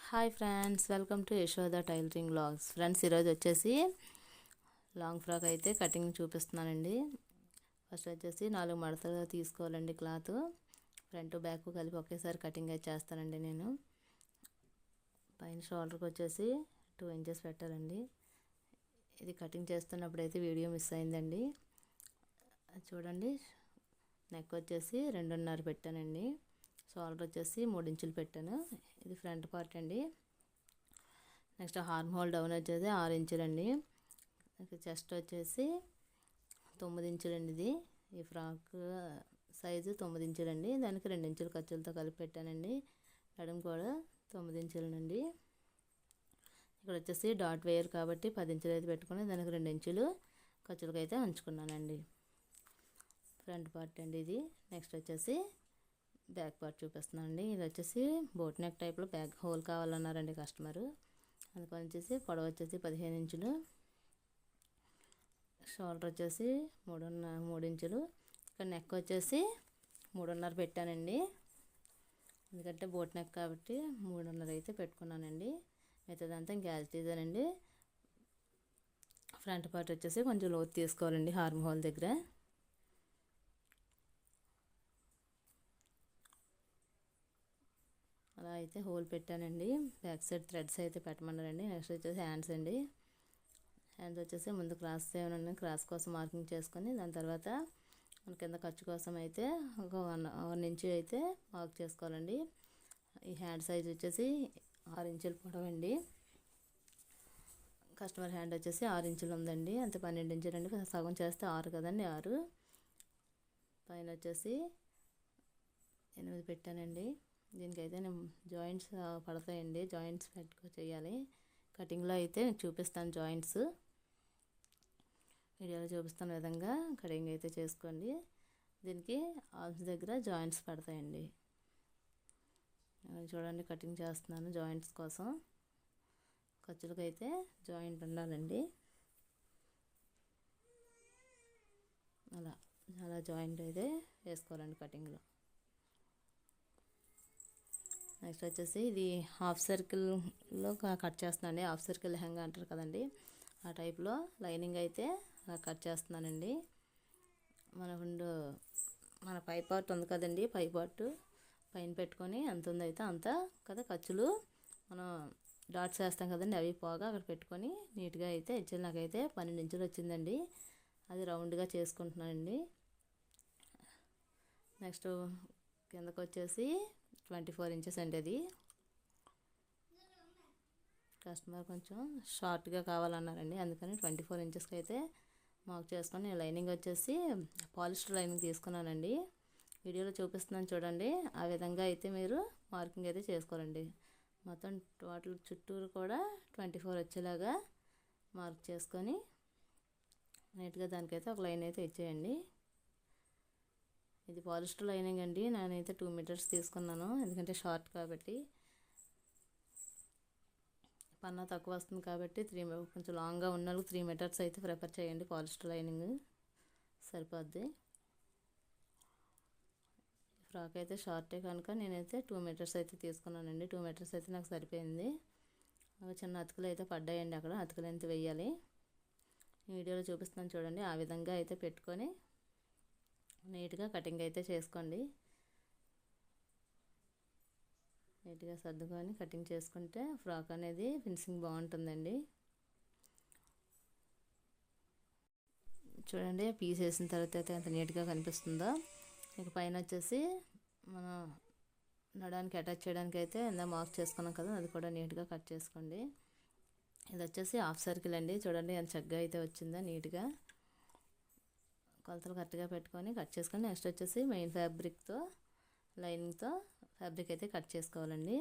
Hi friends, welcome to Yashoda tailoring vlogs. Friends, ఈరోజు వచ్చేసి long frock అయితే కటింగ్ చూపిస్తున్నానండి. ఫస్ట్ వచ్చేసి 4 మడతలు తీసుకోవాలండి. క్లాత్ ఫ్రంట్ బ్యాక్ కలిపి ఒకేసారి కటింగ్ అయితే చేస్తానండి. నేను పైన షోల్డర్కి వచ్చేసి 2 ఇంచెస్ పెట్టాలండి. ఇది కటింగ్ చేస్తున్నప్పుడు అయితే వీడియో మిస్ అయిందండి. చూడండి, నెక్ వచ్చేసి 2.5 పెట్టానండి. షోల్డర్ వచ్చేసి 3 ఇంచులు పెట్టాను. ఇది ఫ్రంట్ పార్ట్ అండి. నెక్స్ట్ హార్మ్ హోల్ డౌన్ వచ్చేసి 6 ఇంచులండి. చెస్ట్ వచ్చేసి 9 ఇంచులండి. ఈ ఫ్రాక్ సైజు 9 ఇంచులండి. దానికి 2 ఇంచుల ఖర్చులతో కలిపి పెట్టానండి. నడుము కూడా 9 ఇంచులనండి. ఇక్కడ వచ్చేసి డాట్ వేయర్ కాబట్టి 10 ఇంచులు అయితే పెట్టుకుని దానికి 2 ఇంచులు ఖర్చులకి అయితే ఉంచుకున్నానండి. ఫ్రంట్ పార్ట్ అండి ఇది. నెక్స్ట్ వచ్చేసి బ్యాక్ పార్ట్ చూపిస్తున్నానండి. ఇది వచ్చేసి బోట్ నెక్ టైప్లో బ్యాక్ హోల్ కావాలన్నారండి కస్టమరు. అందుకని వచ్చేసి పొడవు వచ్చేసి 15 ఇంచులు, షోల్డర్ వచ్చేసి 3 ఇంచులు. ఇక్కడ నెక్ వచ్చేసి 3.5 పెట్టానండి. ఎందుకంటే బోట్ నెక్ కాబట్టి 3.5 అయితే పెట్టుకున్నానండి. మిగతాదంతా ఇంకా యాజ్ ఇట్ ఈజ్ అండి. ఫ్రంట్ పార్ట్ వచ్చేసి కొంచెం లోతు తీసుకోవాలండి హార్మ్ హోల్ దగ్గర. అలా అయితే హోల్ పెట్టానండి. బ్యాక్ సైడ్ థ్రెడ్స్ అయితే పెట్టమన్నారండి. నెక్స్ట్ వచ్చేసి హ్యాండ్స్ అండి. హ్యాండ్స్ వచ్చేసి ముందు క్రాస్ ఏమైనా క్రాస్ కోసం మార్కింగ్ చేసుకొని దాని తర్వాత మన కింద ఖర్చు కోసం అయితే ఒక 1 ఇంచు అయితే మార్క్ చేసుకోవాలండి. ఈ హ్యాండ్ సైజ్ వచ్చేసి 6 ఇంచులు పొడవండి. కస్టమర్ హ్యాండ్ వచ్చేసి 6 ఇంచులు ఉందండి. అంతే 12 ఇంచులు అండి. సగం చేస్తే 6 కదండి, 6. పైన వచ్చేసి 8 పెట్టానండి. దీనికైతే నేను జాయింట్స్ పడతాయండి. జాయింట్స్ చేయాలి. కటింగ్లో అయితే చూపిస్తాను. జాయింట్స్ వీడియోలో చూపిస్తున్న విధంగా కటింగ్ అయితే చేసుకోండి. దీనికి ఆర్మ్స్ దగ్గర జాయింట్స్ పడతాయండి. చూడండి, కటింగ్ చేస్తున్నాను జాయింట్స్ కోసం. ఖర్చులకు అయితే జాయింట్ ఉండాలండి. అలా జాయింట్ అయితే వేసుకోవాలండి కటింగ్లో. నెక్స్ట్ వచ్చేసి ఇది హాఫ్ సర్కిల్లో కట్ చేస్తున్నానండి. హాఫ్ సర్కిల్ లెహంగా అంటారు కదండి, ఆ టైప్లో లైనింగ్ అయితే కట్ చేస్తున్నానండి. మన పై పార్ట్ ఉంది కదండి, పై పార్ట్ పైన పెట్టుకొని ఎంత ఉందైతే అంత కదా ఖర్చులు మనం డాట్స్ వేస్తాం కదండి, అవి పోగా అక్కడ పెట్టుకొని నీట్గా అయితే ఇచ్చింది. నాకైతే 12 ఇంచులు వచ్చిందండి. అది రౌండ్గా చేసుకుంటున్నానండి. నెక్స్ట్ కిందకు వచ్చేసి 24 ఇంచెస్ అండి. అది కస్టమర్ కొంచెం షార్ట్గా కావాలన్నారండి, అందుకని 24 ఇంచెస్కి అయితే మార్క్ చేసుకొని లైనింగ్ వచ్చేసి పాలిస్టర్ లైనింగ్ తీసుకున్నానండి. వీడియోలో చూపిస్తున్నాను చూడండి. ఆ విధంగా అయితే మీరు మార్కింగ్ అయితే చేసుకోవాలండి. మొత్తం టోటల్ చుట్టూరు కూడా 24 వచ్చేలాగా మార్క్ చేసుకొని నీట్గా దానికైతే ఒక లైన్ అయితే ఇచ్చేయండి. ఇది పాలిస్టర్ లైనింగ్ అండి. నేనైతే 2 మీటర్స్ తీసుకున్నాను, ఎందుకంటే షార్ట్ కాబట్టి. పన్నా తక్కువ వస్తుంది కాబట్టి కొంచెం లాంగ్గా ఉన్న 3 మీటర్స్ అయితే ప్రిఫర్ చేయండి. పాలిస్టర్ లైనింగ్ సరిపోద్ది. ఫ్రాక్ అయితే షార్టే కనుక నేనైతే 2 మీటర్స్ అయితే తీసుకున్నానండి. 2 మీటర్స్ అయితే నాకు సరిపోయింది. చిన్న అతుకులు అయితే పడ్డాయండి, అక్కడ అతుకులు అయితే వేయాలి. వీడియోలో చూపిస్తున్నాను చూడండి. ఆ విధంగా అయితే పెట్టుకొని నీట్గా కటింగ్ అయితే చేసుకోండి. నీట్గా సర్దుకొని కటింగ్ చేసుకుంటే ఫ్రాక్ అనేది ఫినిషింగ్ బాగుంటుందండి. చూడండి, పీస్ వేసిన తర్వాత అయితే ఎంత నీట్గా కనిపిస్తుందో. ఇక పైన వచ్చేసి మనం నడానికి అటాచ్ చేయడానికి అయితే మార్క్ చేసుకున్నాం కదా, అది కూడా నీట్గా కట్ చేసుకోండి. ఇది వచ్చేసి హాఫ్ సర్కిల్ అండి. చూడండి ఎంత చక్కగా అయితే వచ్చిందో. నీట్గా కొలతలు కరెక్ట్గా పెట్టుకొని కట్ చేసుకొని నెక్స్ట్ వచ్చేసి మెయిన్ ఫ్యాబ్రిక్తో లైనింగ్తో ఫ్యాబ్రిక్ అయితే కట్ చేసుకోవాలండి.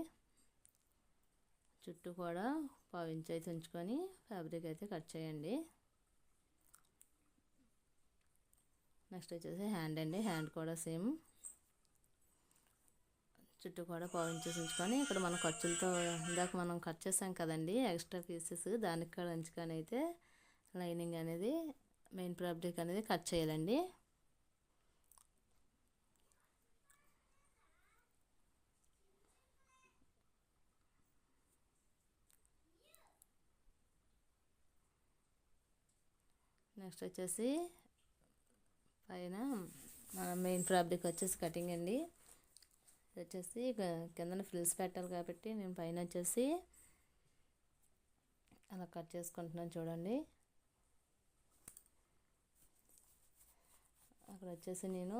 చుట్టూ కూడా 1/4 ఇంచ్ అయితే ఉంచుకొని ఫ్యాబ్రిక్ అయితే కట్ చేయండి. నెక్స్ట్ వచ్చేసి హ్యాండ్ అండి. హ్యాండ్ కూడా సేమ్ చుట్టూ కూడా 1/4 ఇంచ్ ఉంచుకొని ఇక్కడ మనం ఖర్చులతో ఇందాక మనం కట్ చేసాం కదండి ఎక్స్ట్రా పీసెస్, దానికి కూడా ఉంచుకొని అయితే లైనింగ్ అనేది మెయిన్ ఫ్యాబ్రిక్ అనేది కట్ చేయాలండి. నెక్స్ట్ వచ్చేసి పైన మన మెయిన్ ఫ్యాబ్రిక్ వచ్చేసి కటింగ్ అండి. ఇది వచ్చేసి కిందన ఫ్రిల్స్ పెట్టాలి కాబట్టి నేను పైన వచ్చేసి అలా కట్ చేసుకుంటున్నాను చూడండి. అక్కడ వచ్చేసి నేను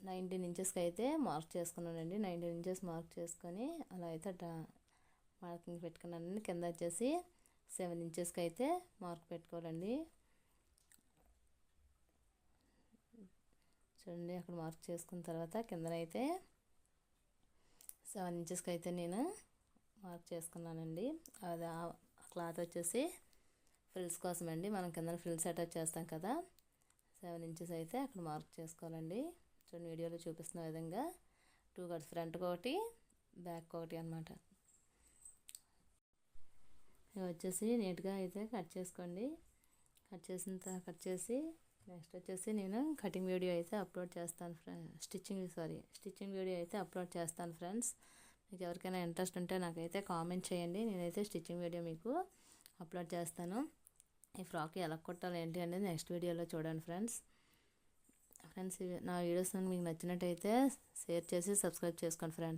19 ఇంచెస్కి అయితే మార్క్ చేసుకున్నానండి. 19 ఇంచెస్ మార్క్ చేసుకొని అలా అయితే మార్కింగ్ పెట్టుకున్నానండి. కింద వచ్చేసి 7 ఇంచెస్కి అయితే మార్క్ పెట్టుకోవాలండి. చూడండి, అక్కడ మార్క్ చేసుకున్న తర్వాత కిందనైతే 7 ఇంచెస్కి అయితే నేను మార్క్ చేసుకున్నానండి. అది ఆ క్లాత్ వచ్చేసి ఫ్రిల్స్ కోసం అండి. మనం కింద ఫ్రిల్స్ అటాచ్ చేస్తాం కదా, 7 ఇంచెస్ అయితే అక్కడ మార్క్ చేసుకోవాలండి. చూడండి, వీడియోలో చూపిస్తున్న విధంగా 2 కట్స్, ఫ్రంట్కి ఒకటి బ్యాక్ ఒకటి అనమాట. ఇవి వచ్చేసి నీట్గా అయితే కట్ చేసుకోండి. కట్ చేసి నెక్స్ట్ వచ్చేసి నేను కటింగ్ వీడియో అయితే అప్లోడ్ చేస్తాను స్టిచ్చింగ్ వీడియో అయితే అప్లోడ్ చేస్తాను ఫ్రెండ్స్. మీకు ఎవరికైనా ఇంట్రెస్ట్ ఉంటే నాకైతే కామెంట్ చేయండి. నేనైతే స్టిచ్చింగ్ వీడియో మీకు అప్లోడ్ చేస్తాను. ఈ ఫ్రాక్ ఎలా కుట్టాలి ఏంటి అనేది నెక్స్ట్ వీడియోలో చూడండి ఫ్రెండ్స్. నా వీడియోస్ మీకు నచ్చినట్టయితే షేర్ చేసి సబ్స్క్రైబ్ చేసుకోండి ఫ్రెండ్స్.